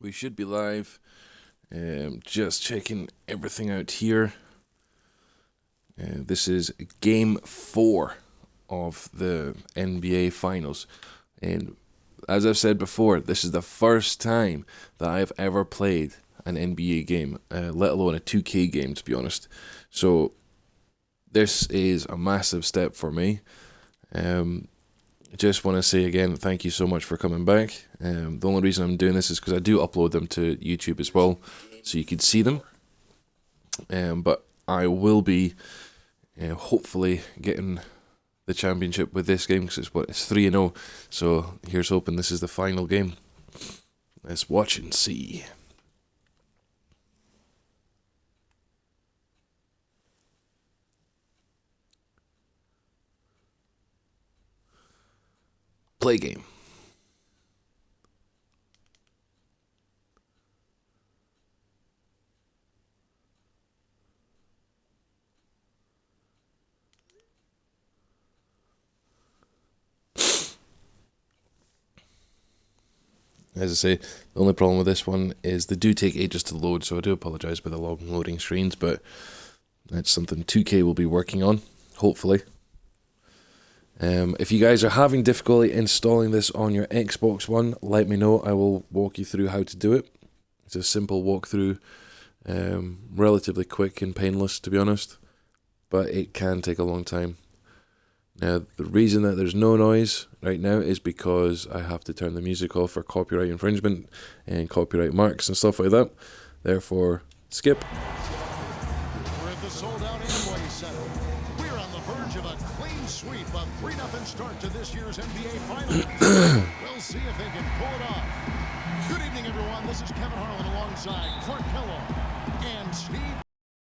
We should be live. Just checking everything out here. This is game 4 of the NBA Finals. And as I've said before, this is the first time that I've ever played an NBA game, let alone a 2K game, to be honest. So this is a massive step for me. Just want to say again, thank you so much for coming back. The only reason I'm doing this is because I do upload them to YouTube as well, so you can see them. But I will be hopefully getting the championship with this game, because it's 3-0. So here's hoping this is the final game. Let's watch and see. Play game. As I say, the only problem with this one is they do take ages to load, so I do apologise for the long loading screens, but that's something 2K will be working on, hopefully. If you guys are having difficulty installing this on your Xbox One, let me know. I will walk you through how to do it. It's a simple walkthrough, relatively quick and painless, to be honest, but it can take a long time. Now, the reason that there's no noise right now is because I have to turn the music off for copyright infringement and copyright marks and stuff like that. Therefore, skip. We're at the sold-out Amway Center. We're on the verge of a clean sweep, a 3-0 start to this year's NBA Finals. We'll see if they can pull it off. Good evening, everyone. This is Kevin Harlan alongside Clark Kellogg and Steve.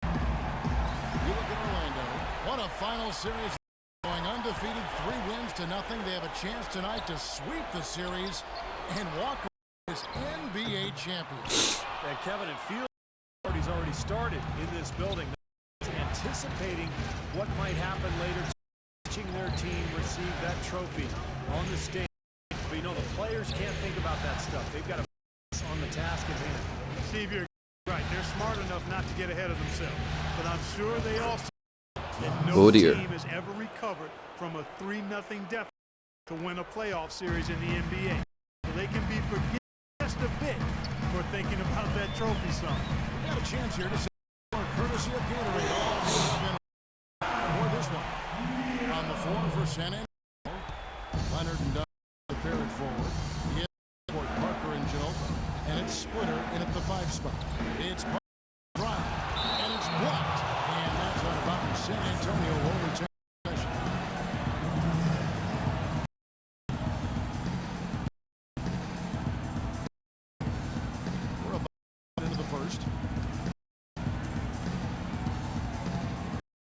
You look at Orlando. What a final series. Going undefeated, 3-0. They have a chance tonight to sweep the series and walk away as NBA champions. And Kevin, it feels like party's already started in this building. Anticipating what might happen later, watching their team receive that trophy on the stage. But you know, the players can't think about that stuff. They've got to focus on the task at hand. Steve, you're right. They're smart enough not to get ahead of themselves. But I'm sure they also that no team has ever recovered from a 3-0 deficit to win a playoff series in the NBA. So they can be forgiven just a bit for thinking about that trophy song. We got a chance here to say more courtesy of Gatorade. For this one. On the floor for San Antonio. Leonard and Doug prepare it forward. The for Parker and Ginobili. And it's Splitter in at the 5 spot. It's Parker drive. And it's blocked. And that's on about San Antonio will return possession. We're about into the first.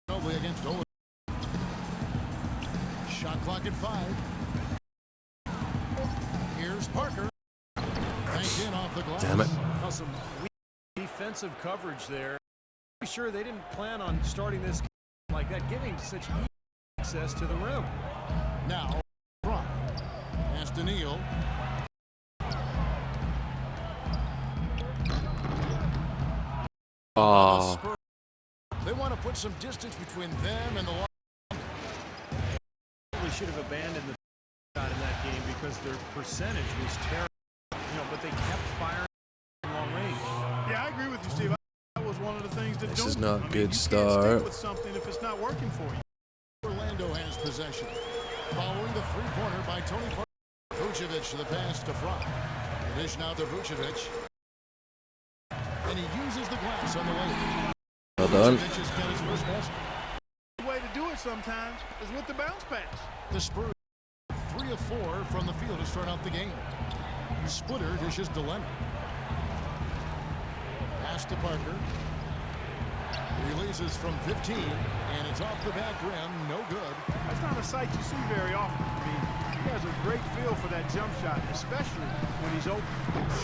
Ginobili against Olin. Shot clock at 5. Here's Parker. Banked in off the glass. Damn it. Now some weak defensive coverage there. Pretty sure they didn't plan on starting this like that, giving such easy access to the rim. Now, Brock. Pass to Neal. They want to put some distance between them and the line. They should have abandoned the shot in that game because their percentage was terrible. You know, but they kept firing long range. Yeah, I agree with you, Steve. That was one of the things that This is don't. not I mean, good you start. can't stick with something if it's not working for you. Orlando has possession. Following the three-pointer by Tony Parker. Vucevic to the pass to Brock. The dish now to Vucevic. And he uses the glass on the way. Well done. Vucevic has got his first basket. The way to do it sometimes is with the bounce pass. The Spurs 3 of 4 from the field to start out the game. Splitter dishes to Leonard. Pass to Parker. Releases from 15, and it's off the back rim. No good. That's not a sight you see very often. I mean, he has a great feel for that jump shot, especially when he's open.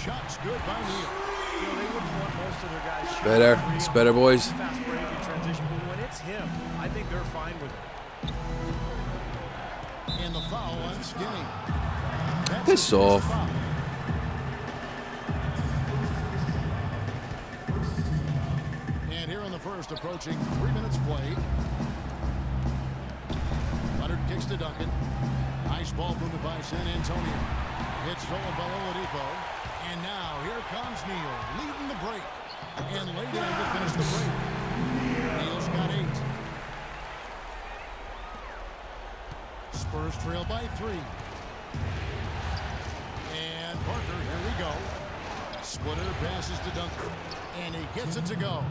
Shot's good by Neal. You know, they wouldn't want most of their guys shooting Better. three It's on better, boys. fast break and transition, but when it's him, I think they're fine with it. And the foul on Skinny. Piss off. the first, approaching 3 minutes played. Leonard kicks to Duncan. Nice ball movement by San Antonio. It's stolen by Oladipo. And now here comes Neal, leading the break. And laid in to finish the break. Neal's got 8. Spurs trail by 3. And Parker, here we go. Splitter passes to Duncan. And he gets it to go.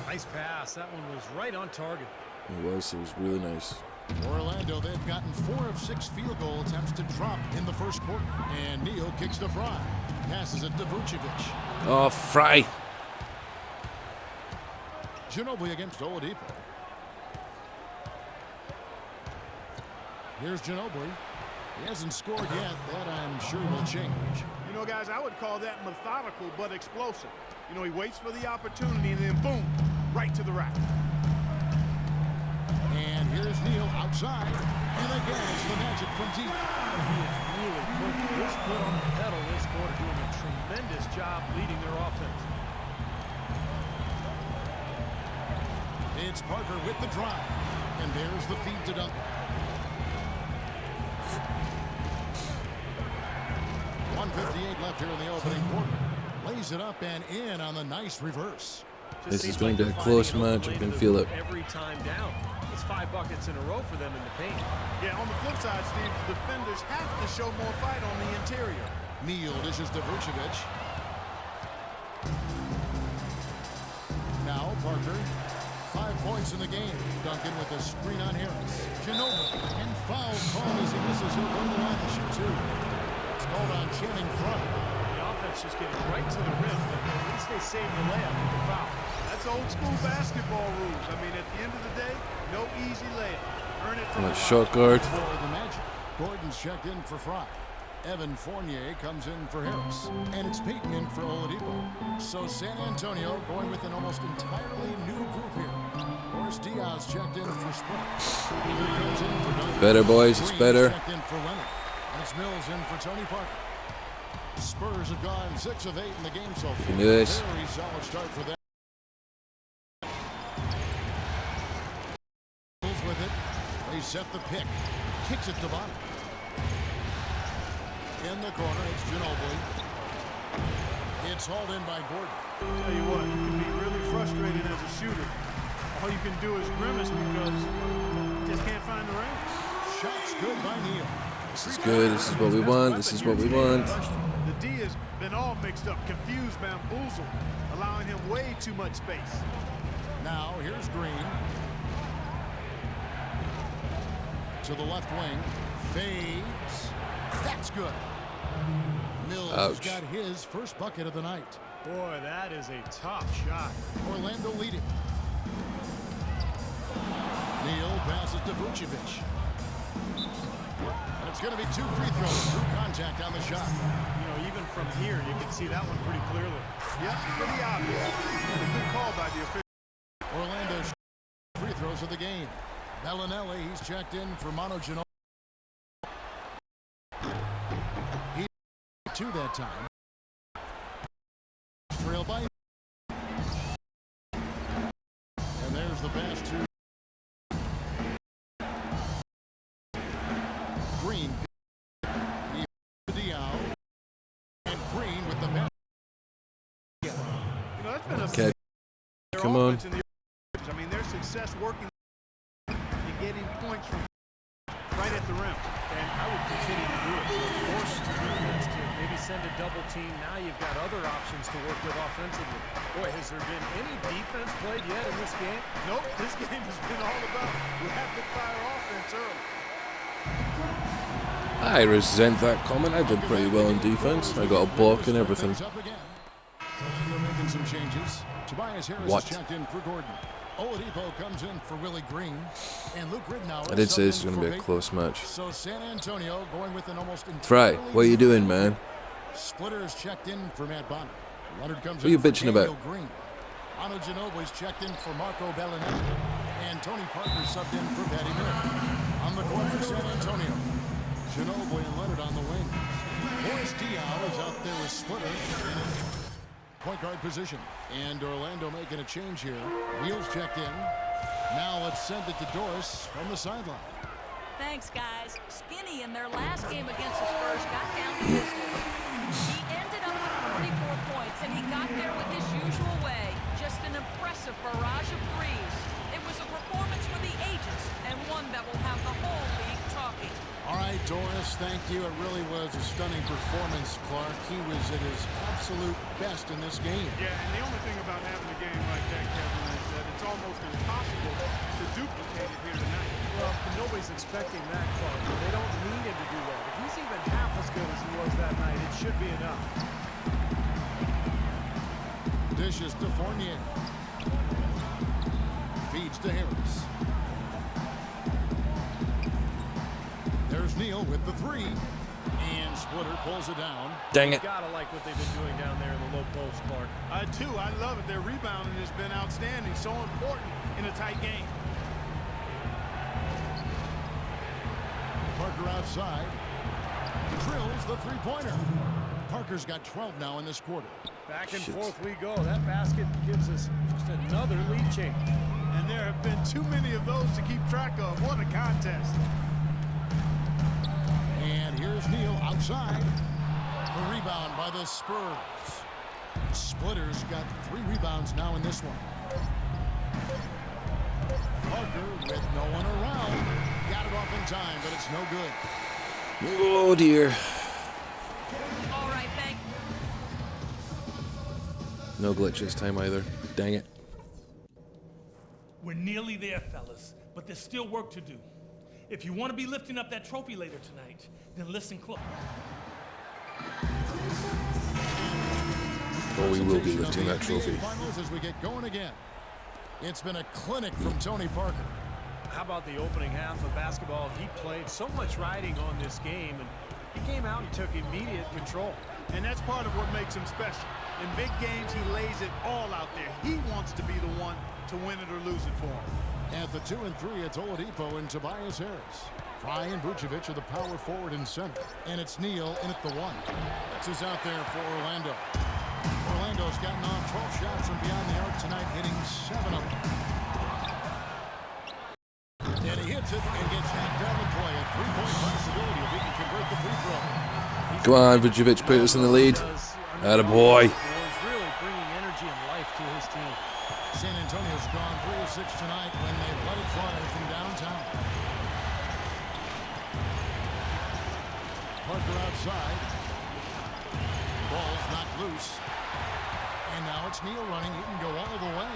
Nice pass. That one was right on target. It was really nice. For Orlando, they've gotten 4 of 6 field goal attempts to drop in the first quarter. And Neal kicks to Fry. Passes it to Vucevic. Oh, Fry. Ginobili against Oladipo. Here's Ginobili. He hasn't scored yet. That, I'm sure, will change. You know, guys, I would call that methodical but explosive. You know, he waits for the opportunity and then boom, right to the rack. And here's Neal outside. And again, it's the magic from deep. He has really put his foot on the pedal this quarter, doing a tremendous job leading their offense. It's Parker with the drive. And there's the feed to Duncan. 1:58 left here in the opening quarter. Lays it up and in on the nice reverse. This is going to be a close match. I can feel it. Every time down. It's 5 buckets in a row for them in the paint. Yeah, on the flip side, Steve, the defenders have to show more fight on the interior. Neal dishes to Vucevic. Now Parker. 5 points in the game. Duncan with a screen on Harris. Ginobili. And foul call as he misses. He'll go to the line and shoot 2. It's called on Channing Front. The offense just getting right to the rim, but at least they saved the layup with the foul. That's old school basketball rules. I mean, at the end of the day, no easy layup. Earn it from the Short guard. For the Magic. Gordon's checked in for Fry. Evan Fournier comes in for Harris. And it's Peyton in for Oladipo. So San Antonio going with an almost entirely new group here. Boris Diaz checked in for Splitter. Comes in for Duncan. Better, boys. It's better. Checked in for Leonard. And it's Mills in for Tony Parker. Spurs have gone 6 of 8 in the game so far. Can do this. Very solid start for them. With it. They set the pick. Kicks it to bottom. In the corner, it's Ginobili. It's hauled in by Gordon. I'll tell you what, you can be really frustrated as a shooter. All you can do is grimace because you just can't find the range. Shots good by Neal. This is good. This is what we want. This is what we want. The D has been all mixed up, confused, bamboozled, allowing him way too much space. Now, here's Green. To the left wing. Fades. That's good. Mills has got his first bucket of the night. Boy, that is a tough shot. Orlando leading. Neal passes to Vucevic. And it's going to be 2 free throws through contact on the shot. You know, even from here, you can see that one pretty clearly. Yep, pretty obvious. And a good call by the official. Orlando's free throws of the game. Bellinelli, he's checked in for Manu Ginobili. He 2 that time. Trail by. And there's the pass to Green. Diao. And Green with the pass. You know, that's been a Okay. Come on. I mean, their success working and getting points from right at the rim. And I would continue to do it. Force defense to maybe send a double team. Now you've got other options to work with offensively. Boy, has there been any defense played yet in this game? Nope, this game has been all about rapid-fire offense early. I resent that comment. I did pretty well in defense. I got a block and everything. They're making some changes. Tobias Harris What? is checked in for Gordon. Oladipo comes in for Willie Green. And Luke Ridnour I did say this is was going to be a close match. So San Antonio going with an almost Fry, entirely what are you new doing, group. man? Splitter is checked in for Matt Bonner. Leonard comes What are you in for bitching Daniel about? Green. Manu Ginobili's checked in for Marco Bellinelli. And Tony Parker subbed in for Patty Miller. On the court for San Antonio. Ginobili and Leonard on the wing. Boris Diaw is out there with Splitter in point guard position. And Orlando making a change here. Wheels checked in. Now let's send it to Doris from the sideline. Thanks, guys. Skinny in their last game against the Spurs got down to business. He ended up with 44 points, and he got there with his usual way. Just an impressive barrage of threes. It was a performance for the ages, and one that will have the whole league talking. All right, Doris, thank you. It really was a stunning performance, Clark. He was at his absolute best in this game. Yeah, and the only thing about having a game like that, Kevin, is that it's almost impossible to duplicate it here tonight. Well, nobody's expecting that, Clark. They don't need him to do that. If he's even half as good as he was that night, it should be enough. Dishes to Fournier. Feeds to Harris. There's Neal with the three. And Splitter pulls it down. Dang it. Gotta like what they've been doing down there in the low post, Clark. I do. I love it. Their rebounding has been outstanding. So important in a tight game. Parker outside. Drills the three-pointer. Parker's got 12 now in this quarter. Back and forth we go. That basket gives us just another lead change. And there have been too many of those to keep track of. What a contest. And here's Neal outside. The rebound by the Spurs. Splitter's got 3 rebounds now in this one. Parker with no one around. Got it off in time, but it's no good. Oh, dear. All right, thank you. No glitch this time either. Dang it. We're nearly there, fellas, but there's still work to do. If you want to be lifting up that trophy later tonight, then listen close. Oh, we will be lifting that trophy. Finals as we get going again. It's been a clinic from Tony Parker. How about the opening half of basketball he played? So much riding on this game, and he came out and took immediate control. And that's part of what makes him special. In big games, he lays it all out there. He wants to be the one to win it or lose it for him. At the 2 and 3, it's Oladipo and Tobias Harris. Fry and Vucevic are the power forward and center. And it's Neal in at the 1. That's who's out there for Orlando. Orlando's gotten off 12 shots from beyond the arc tonight, hitting 7 of them. And he hits it and gets knocked down the play. A 3-point possibility if he can convert the free throw. Come on, Vucevic, put us in the lead. Attaboy. He's really bringing energy and life to his team. San Antonio's gone 3 of 6 tonight when they let it fly from downtown. Parker outside. Ball's not loose. And now it's Neal running. He can go all the way.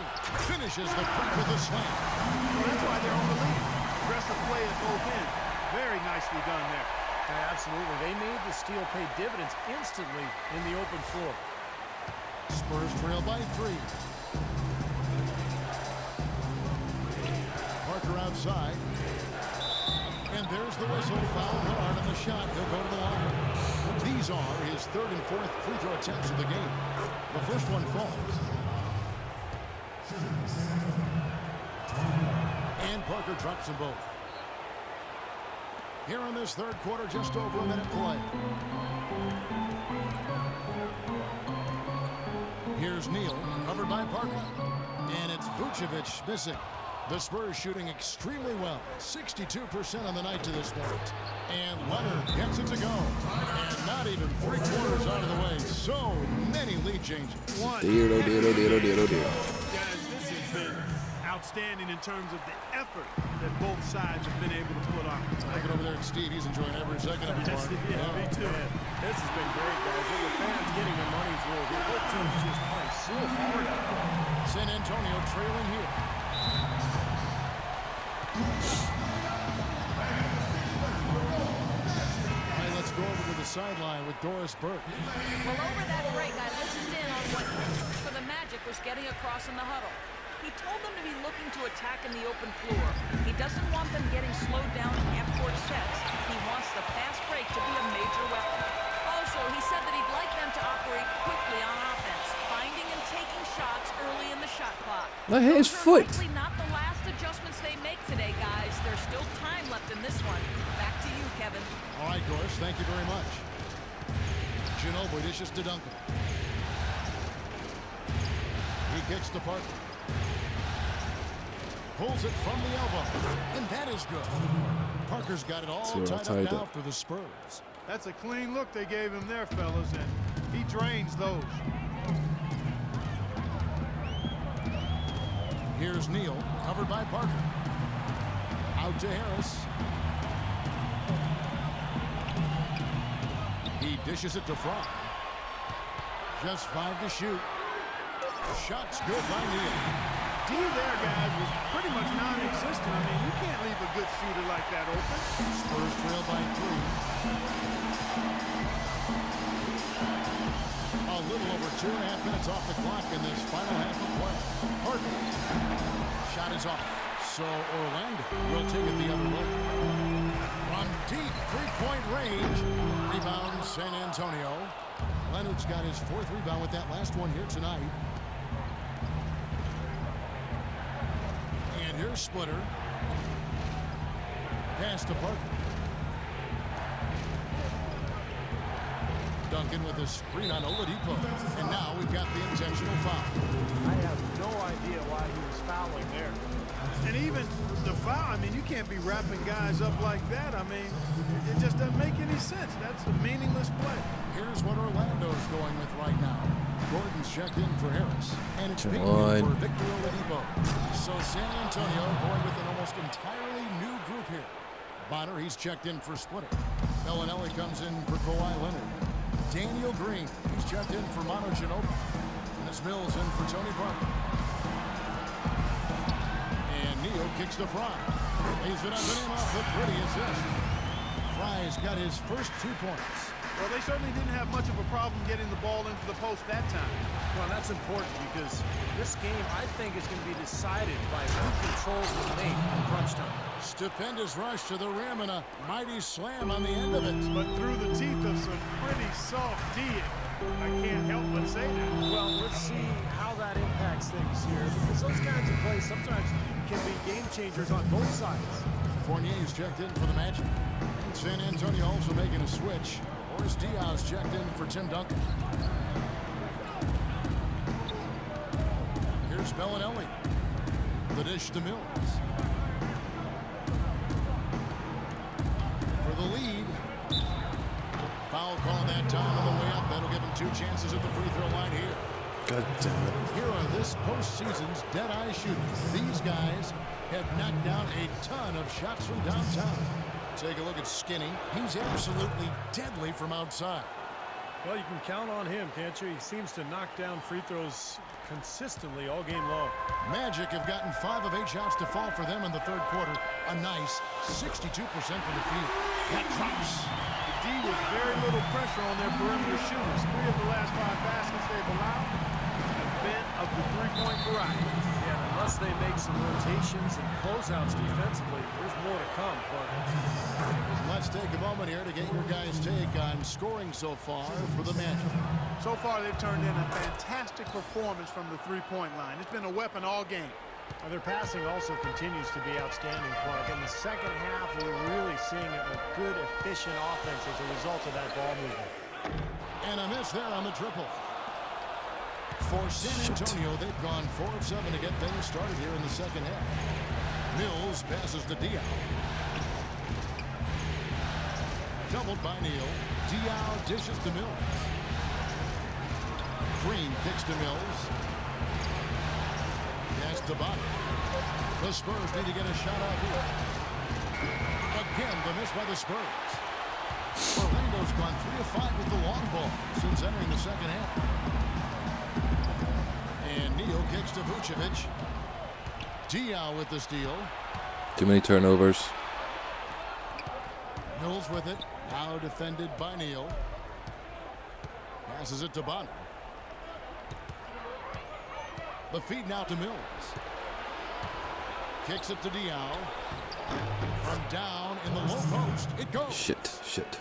Finishes the break with a slam. Well, that's why they're on the lead. Aggressive play at both ends. Very nicely done there. Yeah, absolutely. They made the steal pay dividends instantly in the open floor. Spurs trail by 3. Parker outside. And there's the whistle. Foul hard on the shot. He'll go to the line. These are his 3rd and 4th free throw attempts of the game. The first one falls. And Parker drops them both. Here in this 3rd quarter, just over a minute play. Here's Neal, covered by Parker. And it's Vucevic missing. The Spurs shooting extremely well. 62% on the night to this point. And Leonard gets it to go. And not even 3/4 out of the way. So many lead changes. Dear, oh dear, oh dear, oh dear, oh dear. Guys, this has been outstanding in terms of the effort that both sides have been able to put on. I get over there and Steve, he's enjoying every second of it. Yes, yeah, me too. This has been great, guys. And the fans getting their money's worth. Both teams just playing so hard out there. San Antonio trailing here. All right, let's go over to the sideline with Doris Burke. Well, over that break, I listened in on what coach for the Magic was getting across in the huddle. He told them to be looking to attack in the open floor. He doesn't want them getting slowed down in half-court sets. He wants the fast break to be a major weapon. Also, he said that he'd like them to operate quickly on offense, finding and taking shots early in the shot clock. I hit his Those are foot. likely not the last adjustments they make today, guys. There's still time left in this one. Back to you, Kevin. All right, Doris, thank you very much. Ginobili dishes to Duncan. He kicks to Parker. Pulls it from the elbow, and that is good. Parker's got it all tied up now for the Spurs. That's a clean look they gave him there, fellas, and he drains those. Here's Neal, covered by Parker. Out to Harris. He dishes it to Fry. Just 5 to shoot. Shot's good by Neal. D there, guys, was pretty much non-existent. I mean, you can't leave a good shooter like that open. Spurs trail by 3. A little over 2.5 minutes off the clock in this final half of play. Parker. Shot is off. So Orlando will take it the other way. From deep three-point range. Rebound San Antonio. Leonard's got his 4th rebound with that last one here tonight. And here's Splitter. Pass to Parker. Duncan with a screen on Oladipo. And now we've got the intentional foul. I have no idea why he was fouling there. And even the foul, I mean, you can't be wrapping guys up like that. I mean, it just doesn't make any sense. That's a meaningless play. Here's what Orlando's going with right now. Gordon's checked in for Harris. And it's being for Victor Oladipo. So San Antonio going with an almost entirely new group here. Bonner, he's checked in for Splitter. Bellinelli comes in for Kawhi Leonard. Daniel Green, he's checked in for Manu Ginobili. And it's Mills in for Tony Parker. And Neal kicks to Fry. Lays it up and in off the pretty assist. Fry's got his first 2 points. Well, they certainly didn't have much of a problem getting the ball into the post that time. Well, that's important because this game, I think, is going to be decided by who controls the paint in crunch time. Stupendous rush to the rim and a mighty slam on the end of it. But through the teeth of some pretty soft D. I can't help but say that. Well, let's see how that impacts things here because those kinds of plays sometimes can be game changers on both sides. Fournier's checked in for the Magic. San Antonio also making a switch. Boris Diaz checked in for Tim Duncan. Here's Bellinelli. The dish to Mills. For the lead. Foul call that time on the way up. That'll give him 2 chances at the free throw line here. God damn it. Here are this postseason's dead-eye shooters. These guys have knocked down a ton of shots from downtown. Take a look at Skinny. He's absolutely deadly from outside. Well, you can count on him, can't you? He seems to knock down free throws consistently all game long. Magic have gotten 5 of 8 shots to fall for them in the 3rd quarter. A nice 62% from the field. That drops. The D with very little pressure on their perimeter shooters. 3 of the last 5 baskets they've allowed have been of the three-point variety. Yeah, unless they make some rotations and closeouts defensively, there's more to come. Let's take a moment here to get your guys' take on scoring so far for the Magic. So far, they've turned in a fantastic performance from the three-point line. It's been a weapon all game. Their passing also continues to be outstanding, Clark. In the second half, we're really seeing a good, efficient offense as a result of that ball movement. And a miss there on the triple. For San Antonio, they've gone 4 of 7 to get things started here in the second half. Mills passes to Diaw. Doubled by Neal. Diaw dishes to Mills. Green kicks to Mills. Pass to Bonner. The Spurs need to get a shot off here. Again, the miss by the Spurs. Orlando's gone 3 of 5 with the long ball since entering the second half. And Neal kicks to Vucevic. Diaw with the steal. Too many turnovers. Mills with it. Now defended by Neal. Passes it to Bonner. The feed now to Mills. Kicks it to Diaw. From down in the low post. It goes. Shit.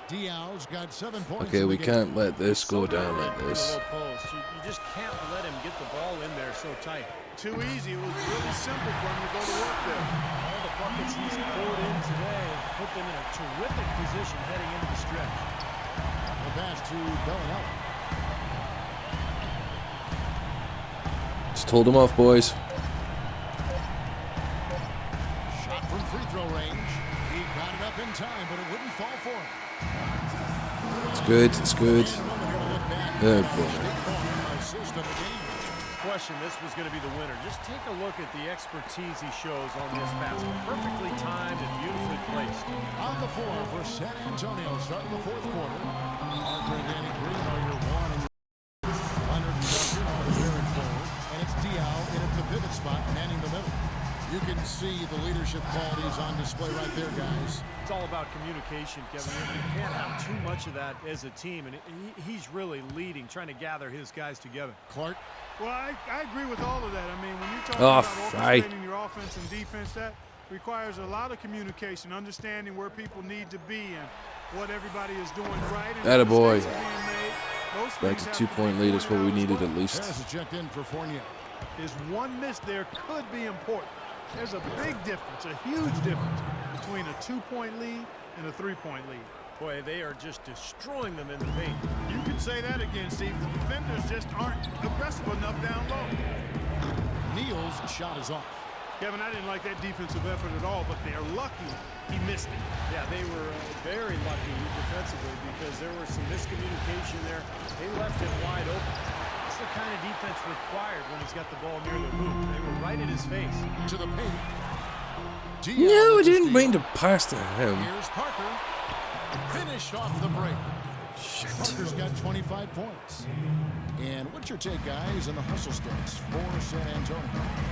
Diaw's got 7 points. Okay, we can't let this go down like this. You just can't let him get the ball in there so tight. Too easy. It was really simple for him to go to work there. All the buckets he's poured in today put them in a terrific position heading into the stretch. The pass to Bellinelli. Just hold them off, boys. Shot from free throw range. He got it up in time, but it wouldn't fall for him. It's good. It's good. Good boy. Question, this was going to be the winner. Just take a look at the expertise he shows on this basket. Perfectly timed and beautifully placed. On the floor for San Antonio, starting the fourth quarter. Parker and Danny Green are your one and Leonard and Duncan are the third forward. And it's Diao in at the pivot spot, manning the middle. You can see the leadership qualities on display right there, guys. It's all about communication, Kevin. You can't have too much of that as a team, and he's really leading, trying to gather his guys together. Clark. Well, I agree with all of that. I mean, when you're talking about right. orchestrating your offense and defense, that requires a lot of communication, understanding where people need to be and what everybody is doing right. Atta boy. Back to 2-point lead is what we needed at least. There's a check in for Fournier. His one miss there could be important. There's a big difference, a huge difference between a 2-point lead and a 3-point lead. Boy, they are just destroying them in the paint. You could say that again, Steve. The defenders just aren't aggressive enough down low. Neal's shot is off. Kevin, I didn't like that defensive effort at all, but they're lucky he missed it. Yeah, they were very lucky defensively because there was some miscommunication there. They left it wide open. That's the kind of defense required when he's got the ball near the hoop. They were right in his face. To the paint. No, I didn't mean to pass to him. Here's Parker. Finished off the break. Shit. Parker's got 25 points. And what's your take, guys, in the hustle stats for San Antonio?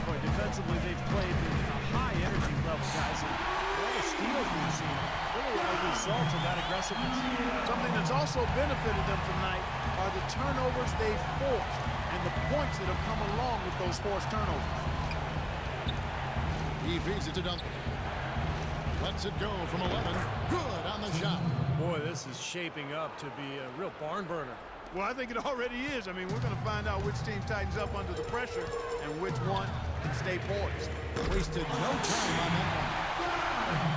Boy, defensively, they've played at a high energy level, guys. And all the steals we've seen really are a result of that aggressiveness. Something that's also benefited them tonight are the turnovers they've forced and the points that have come along with those forced turnovers. He feeds it to Duncan. Lets it go from 11. Good on the shot. Boy, this is shaping up to be a real barn burner. Well, I think it already is. I mean, we're going to find out which team tightens up under the pressure and which one can stay poised. Wasted no time on that one.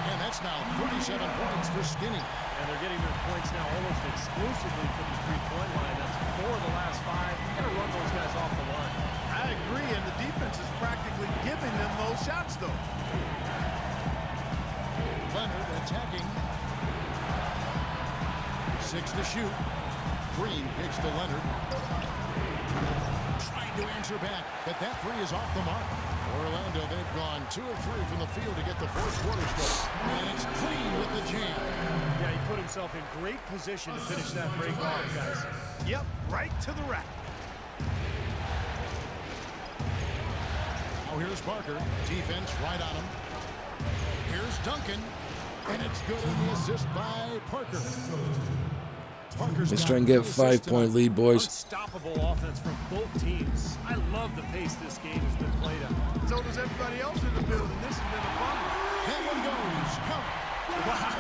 And that's now 37 points for Skinny. And they're getting their points now almost exclusively from the three-point line. That's 4 of the last 5. You got to run those guys off the line. I agree, and the defense is practically giving them those shots, though. Leonard attacking. 6 to shoot. Green kicks to Leonard. Trying to answer back, but that three is off the mark. Orlando, they've gone 2 of 3 from the field to get the fourth quarter score. And it's Green with the jam. Yeah, he put himself in great position to finish that break off, guys. Yep, right to the rack. Now here's Parker. Defense right on him. Here's Duncan. And it's good on the assist by Parker. Let's try and get a 5-point lead, boys. Unstoppable offense from both teams. I love the pace this game has been played at. So does everybody else in the building. This has been a fun one. That one goes. Count. Wow.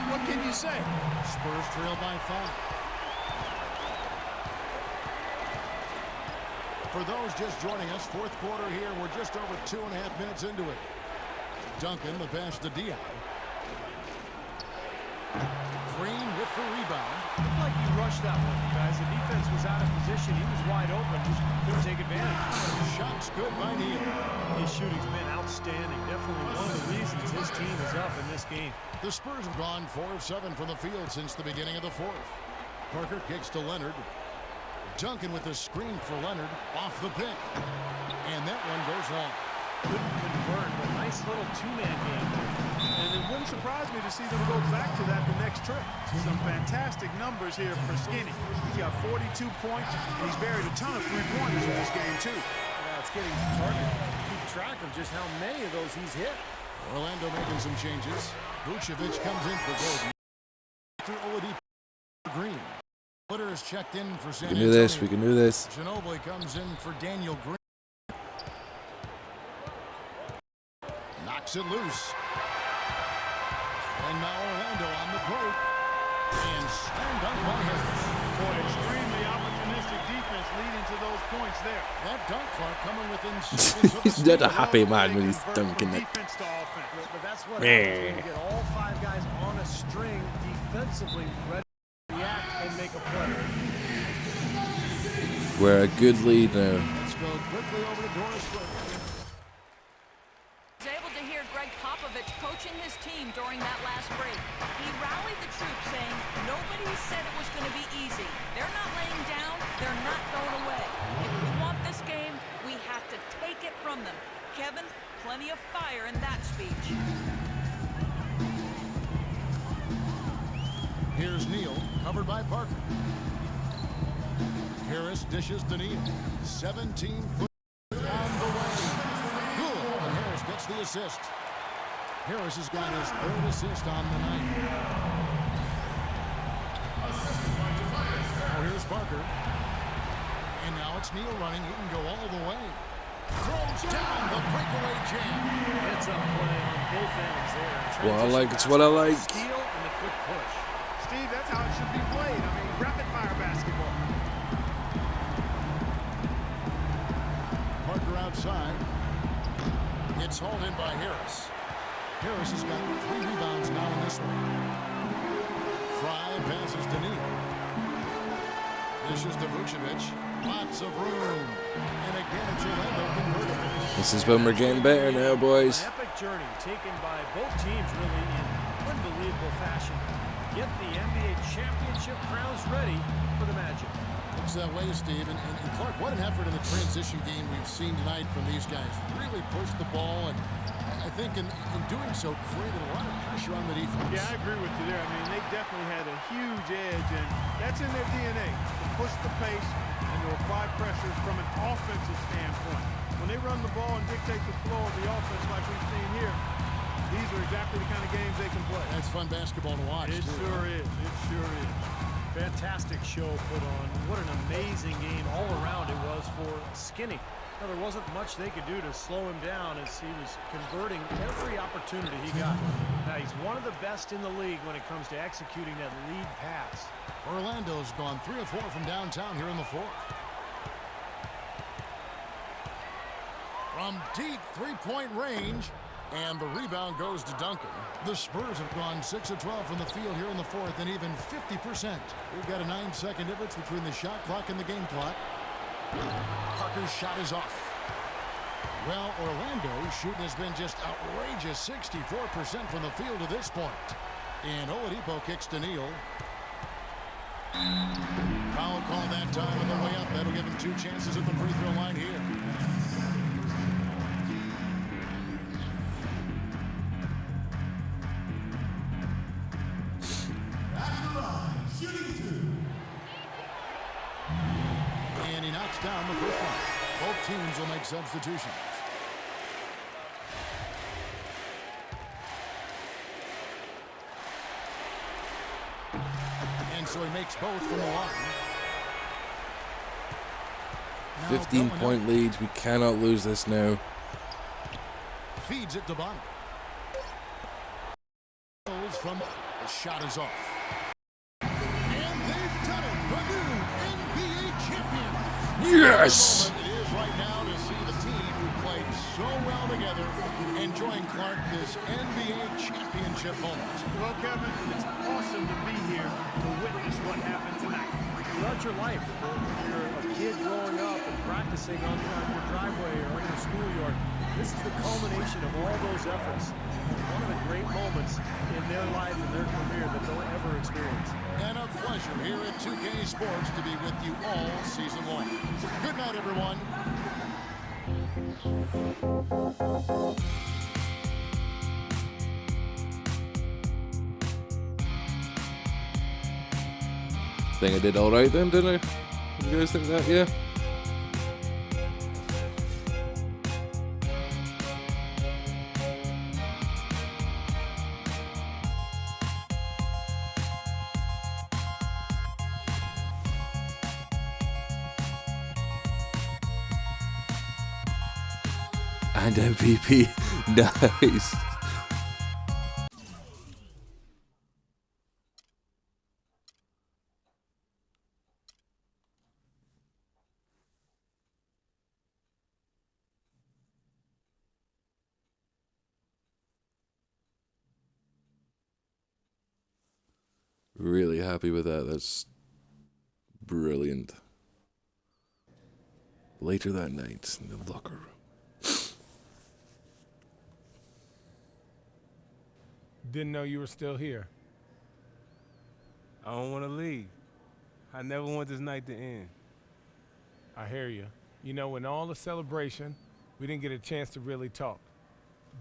What can you say? Spurs trail by 5. For those just joining us, fourth quarter here. We're just over 2.5 minutes into it. Duncan, the pass to Diao. Green with the rebound. Looked like he rushed that one, guys. The defense was out of position. He was wide open. Just couldn't take advantage. Shots good by Neal. His shooting's been outstanding. Definitely one of the reasons his team is up in this game. The Spurs have gone 4 of 7 from the field since the beginning of the fourth. Parker kicks to Leonard. Duncan with the screen for Leonard off the pick. And that one goes long. Couldn't convert, but nice little two-man game. And it wouldn't surprise me to see them go back to that the next trip. Some fantastic numbers here for Skinny. He's got 42 points, and he's buried a ton of three-pointers in this game, too. Yeah, it's getting hard to keep track of just how many of those he's hit. Orlando making some changes. Vucevic comes in for Golden. To Oladipo Green. Footer is checked in for San Antonio. We can do this. We can do this. Ginobili comes in for Daniel Green. Knocks it loose. And now Orlando on the break. And slam dunk by Harris. Boy, extremely opportunistic defense leading to those points there. That dunk clock coming within seconds of the He's not a steal. happy man when he's Convert from dunking it. defense to offense. But that's what happens when you get all 5 guys on a string defensively ready to react and make a play. We're a good lead now. Let's go quick quickly over to Doris Burke. Was able to hear Greg Popovich coaching his team during that last break. He rallied the troops saying nobody said it was going to be easy. They're not laying down. They're not going away. If we want this game, we have to take it from them. Kevin, plenty of fire in that speech. Here's Neal, covered by Parker. Harris dishes to Neal. 17 foot on the way. Good. And Harris gets the assist. Harris has got his third assist on the night. Now here's Parker. And now it's Neal running. He can go all the way. Throws down the breakaway jam. It's a play on both ends there. What I like, it's what I like. Steal and the quick push. Steve, that's how it should be played. I mean, rapid fire basketball. Parker outside. It's hauled in by Harris. Harris has got 3 rebounds now in this one. Fry passes to Neal. This is to Vucevic. Lots of room. And again, it's Orlando converted. This is when we're getting better now, boys. An epic journey taken by both teams really in unbelievable fashion. Get the NBA championship crowns ready for the Magic. Looks that way, Steve. And Clark, what an effort in the transition game we've seen tonight from these guys. Really pushed the ball, and I think in doing so created a lot of pressure on the defense. Yeah, I agree with you there. I mean, they definitely had a huge edge, and that's in their DNA, to push the pace and to apply pressure from an offensive standpoint. When they run the ball and dictate the flow of the offense like we've seen here, these are exactly the kind of games they can play. That's fun basketball to watch. It sure is. It sure is. Fantastic show put on. What an amazing game all around it was for Skinny. Now, there wasn't much they could do to slow him down as he was converting every opportunity he got. Now, he's one of the best in the league when it comes to executing that lead pass. Orlando's gone 3 of 4 from downtown here in the fourth. From deep three-point range, and the rebound goes to Duncan. The Spurs have gone 6 of 12 from the field here in the fourth, and even 50%. We've got a 9-second difference between the shot clock and the game clock. Parker's shot is off. Well, Orlando's shooting has been just outrageous, 64% from the field to this point. And Oladipo kicks to Neal. Foul call that time on the way up. That'll give him 2 chances at the free throw line here. And he knocks down the first one. Both teams will make substitutions. And so he makes both from the line. 15-point lead. We cannot lose this now. Feeds it to Bonner. From the shot is off. And they've done it. The new NBA champion. Yes! It is right now to see the team who played so well together enjoying, Clark, this NBA championship moment. Well, Kevin, it's awesome to be here to witness what happened tonight. Throughout your life, when you're a kid growing up and practicing on your driveway or in your schoolyard, this is the culmination of all those efforts. One of the great moments in their life and their career that they'll ever experience. And a pleasure here at 2K Sports to be with you all season long. Good night, everyone. Think I did all right then, didn't I? You guys think that? Yeah. And MVP. Nice. Really happy with that. That's brilliant. Later that night in the locker room. Didn't know you were still here. I don't want to leave. I never want this night to end. I hear you. You know, in all the celebration, we didn't get a chance to really talk.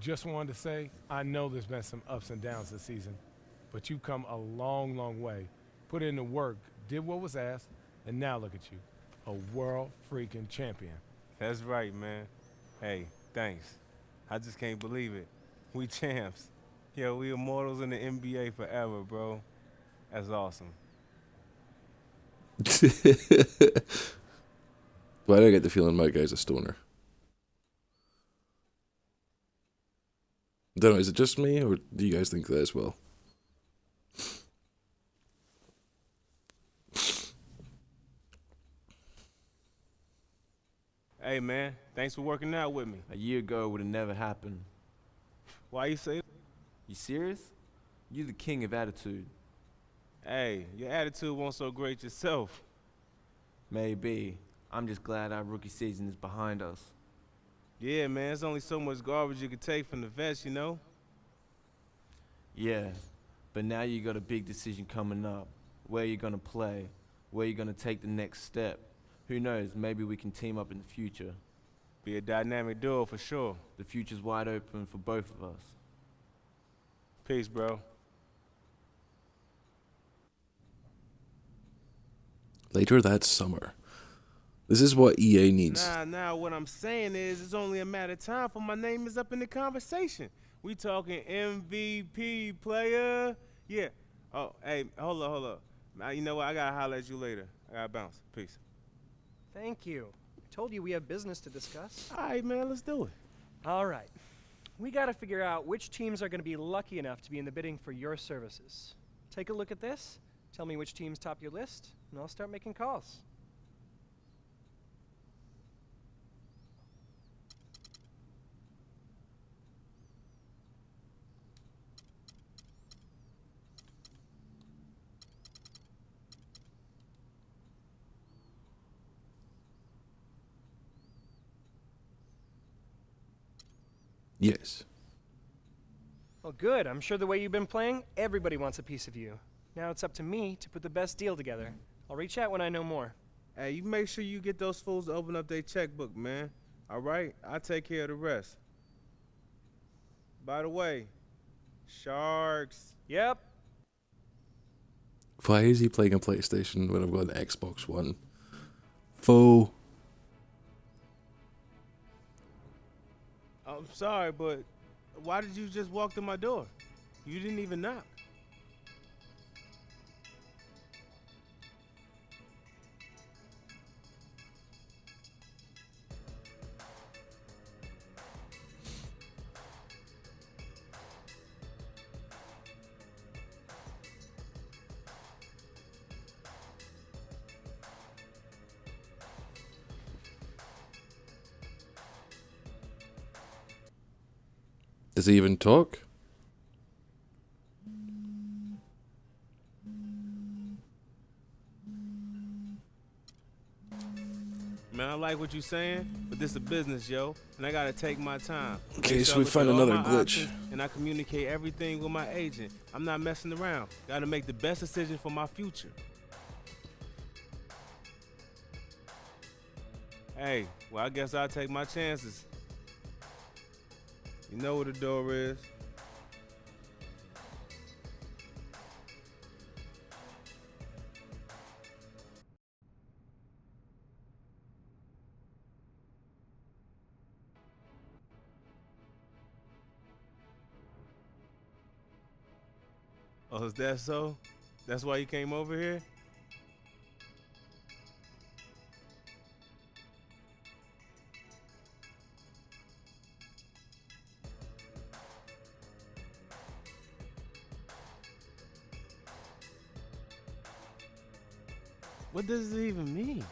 Just wanted to say, I know there's been some ups and downs this season, but you've come a long, long way. Put in the work, did what was asked, and now look at you, a world freaking champion. That's right, man. Hey, thanks. I just can't believe it. We champs. Yo, we immortals in the NBA forever, bro. That's awesome. Why do I get the feeling my guy's a stoner? I don't know, is it just me, or do you guys think that as well? Hey, man, thanks for working out with me. A year ago, it would have never happened. Why you say that? You serious? You're the king of attitude. Hey, your attitude wasn't so great yourself. Maybe. I'm just glad our rookie season is behind us. Yeah, man, there's only so much garbage you can take from the vets, you know? Yeah, but now you got a big decision coming up. Where you're gonna play, where you're gonna take the next step. Who knows, maybe we can team up in the future. Be a dynamic duo for sure. The future's wide open for both of us. Peace, bro. Later that summer. This is what EA needs. Nah, what I'm saying is it's only a matter of time for my name is up in the conversation. We talking MVP player. Yeah. Oh, hey, hold up. You know what? I gotta holler at you later. I gotta bounce. Peace. Thank you. I told you we have business to discuss. All right, man, let's do it. All right. We got to figure out which teams are going to be lucky enough to be in the bidding for your services. Take a look at this, tell me which teams top your list, and I'll start making calls. Yes. Well, good. I'm sure the way you've been playing, everybody wants a piece of you. Now it's up to me to put the best deal together. I'll reach out when I know more. Hey, you make sure you get those fools to open up their checkbook, man. All right? I'll take care of the rest. By the way, Sharks. Yep. Why is he playing a PlayStation when I've got an Xbox One? Foe. I'm sorry, but why did you just walk through my door? You didn't even knock. Does he even talk? Man, I like what you're saying, but this is a business, yo, and I gotta take my time. Okay, Make so sure I we look find at all another my glitch. options, and I communicate everything with my agent. I'm not messing around. Gotta make the best decision for my future. Hey, well, I guess I'll take my chances. You know where the door is. Oh, is that so? That's why you came over here? What does it even mean?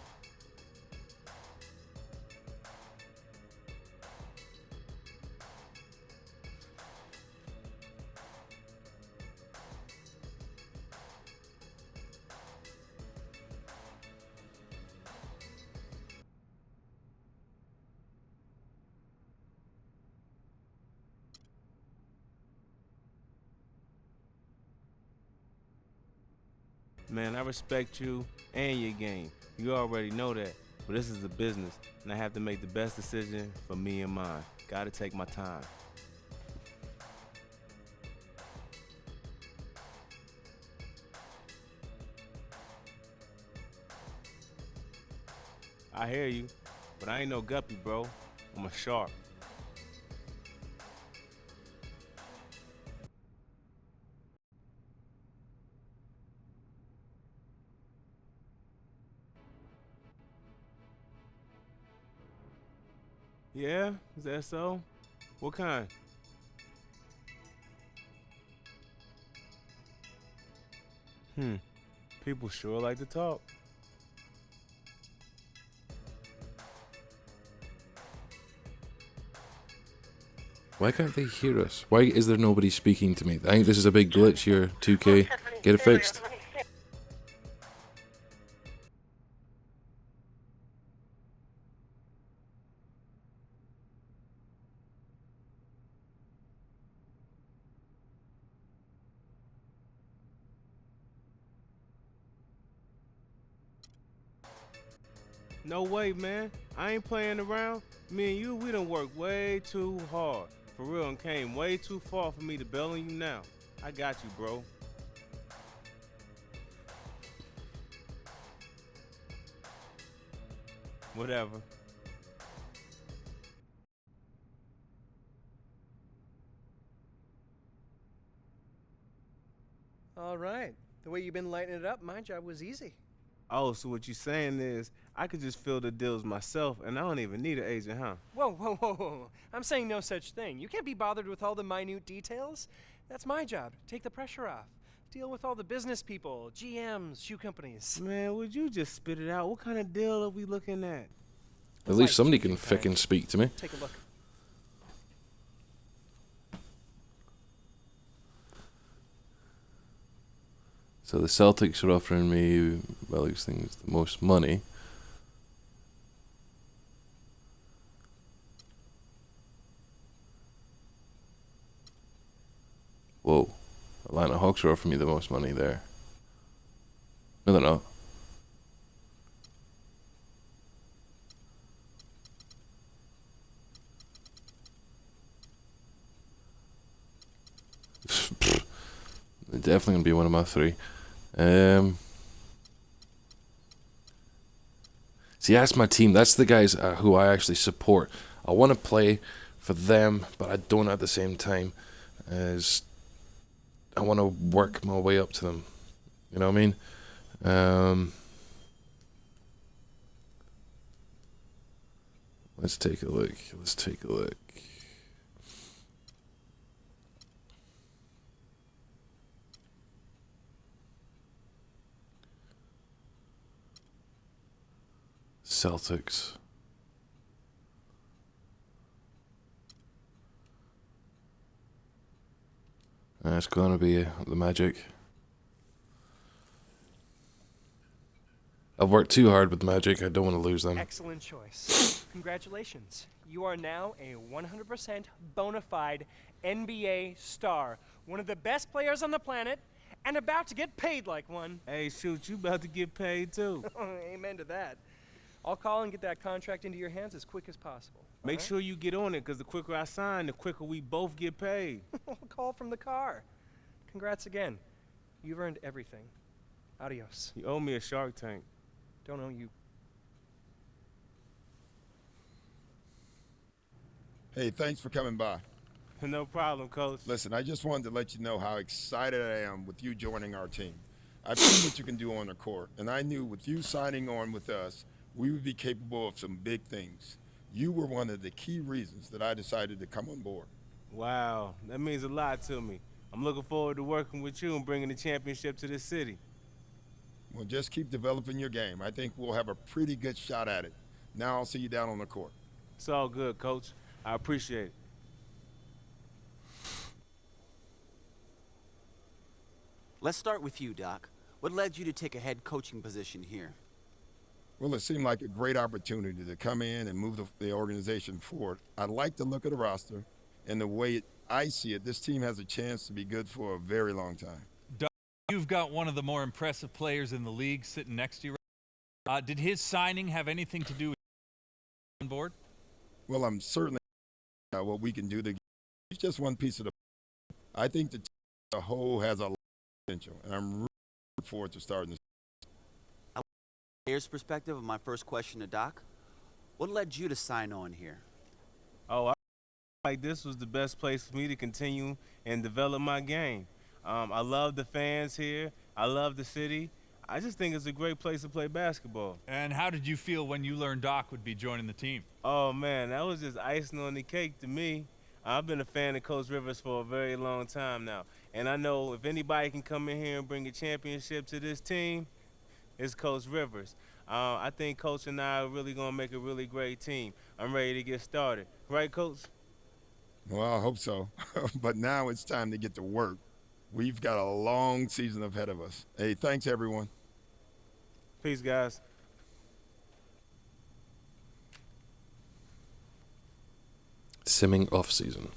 Man, I respect you and your game. You already know that. But this is a business, and I have to make the best decision for me and mine. Gotta take my time. I hear you, but I ain't no guppy, bro. I'm a shark. Yeah? Is that so? What kind? People sure like to talk. Why can't they hear us? Why is there nobody speaking to me? I think this is a big glitch here, 2K. Get it fixed. No way, man. I ain't playing around. Me and you, we done worked way too hard. For real, and came way too far for me to bail on you now. I got you, bro. Whatever. All right. The way you've been lighting it up, my job was easy. Oh, so what you saying is I could just fill the deals myself, and I don't even need an agent, huh? Whoa, whoa, whoa, whoa. I'm saying no such thing. You can't be bothered with all the minute details. That's my job. Take the pressure off. Deal with all the business people, GMs, shoe companies. Man, would you just spit it out? What kind of deal are we looking at? At least somebody can frickin' speak to me. Take a look. So the Celtics are offering me, well, these things, the most money. Whoa. Atlanta Hawks are offering me the most money there. No, they're not. They're definitely going to be one of my three. See, that's my team. That's the guys who I actually support. I want to play for them, but I don't at the same time as I want to work my way up to them. You know what I mean? Let's take a look. Let's take a look. Celtics. It's going to be the Magic. I've worked too hard with Magic. I don't want to lose them. Excellent choice. Congratulations. You are now a 100% bona fide NBA star. One of the best players on the planet and about to get paid like one. Hey, shoot, you about to get paid too. Amen to that. I'll call and get that contract into your hands as quick as possible. Make sure you get on it, because the quicker I sign, the quicker we both get paid. Call from the car. Congrats again. You've earned everything. Adios. You owe me a Shark Tank. Don't owe you. Hey, thanks for coming by. No problem, Coach. Listen, I just wanted to let you know how excited I am with you joining our team. I've seen what you can do on the court, and I knew with you signing on with us, we would be capable of some big things. You were one of the key reasons that I decided to come on board. Wow, that means a lot to me. I'm looking forward to working with you and bringing the championship to this city. Well, just keep developing your game. I think we'll have a pretty good shot at it. Now I'll see you down on the court. It's all good, Coach. I appreciate it. Let's start with you, Doc. What led you to take a head coaching position here? Well, it seemed like a great opportunity to come in and move the organization forward. I like the look of the roster, and the way I see it, this team has a chance to be good for a very long time. You've got one of the more impressive players in the league sitting next to you. Did his signing have anything to do with on board? Well, I'm certainly what we can do together. He's just one piece of the. I think the team as a whole has a lot of potential, and I'm really looking forward to starting this. From a player's perspective, of my first question to Doc, what led you to sign on here? Oh, I feel like this was the best place for me to continue and develop my game. I love the fans here. I love the city. I just think it's a great place to play basketball. And how did you feel when you learned Doc would be joining the team? Oh, man, that was just icing on the cake to me. I've been a fan of Coach Rivers for a very long time now. And I know if anybody can come in here and bring a championship to this team, it's Coach Rivers. I think Coach and I are really going to make a really great team. I'm ready to get started. Right, Coach? Well, I hope so. But now it's time to get to work. We've got a long season ahead of us. Hey, thanks, everyone. Peace, guys. Simming off season.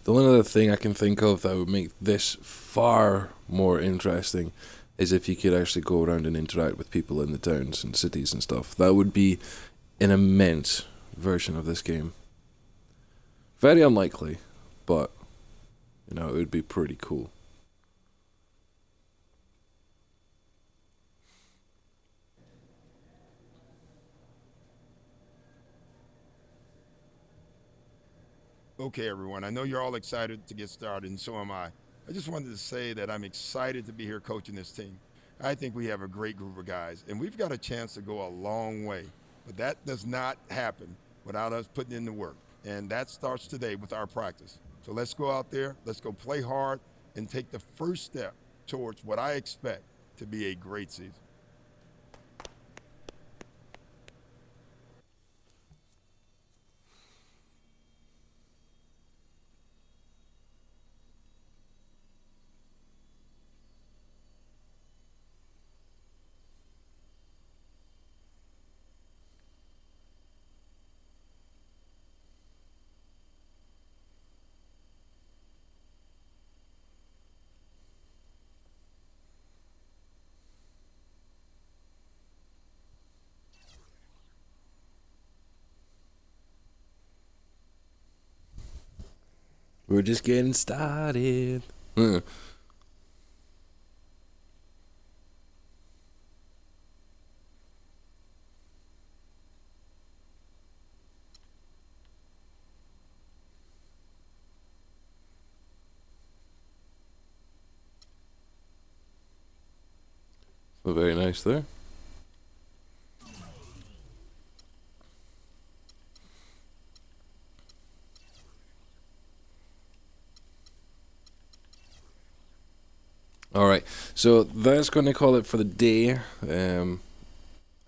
The one other thing I can think of that would make this far more interesting is if you could actually go around and interact with people in the towns and cities and stuff. That would be an immense version of this game. Very unlikely, but, you know, it would be pretty cool. Okay, everyone, I know you're all excited to get started, and so am I. I just wanted to say that I'm excited to be here coaching this team. I think we have a great group of guys, and we've got a chance to go a long way. But that does not happen without us putting in the work. And that starts today with our practice. So let's go out there, let's go play hard, and take the first step towards what I expect to be a great season. We're just getting started. So very nice there. Alright, so that's going to call it for the day. I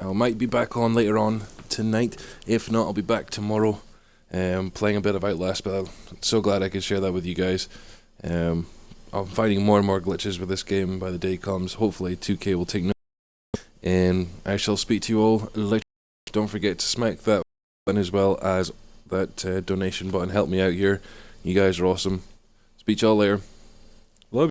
might be back on later on tonight. If not, I'll be back tomorrow playing a bit of Outlast, but I'm so glad I could share that with you guys. I'm finding more and more glitches with this game by the day comes. Hopefully 2K will take note. And I shall speak to you all later. Don't forget to smack that button as well as that donation button. Help me out here. You guys are awesome. Speak to you all later.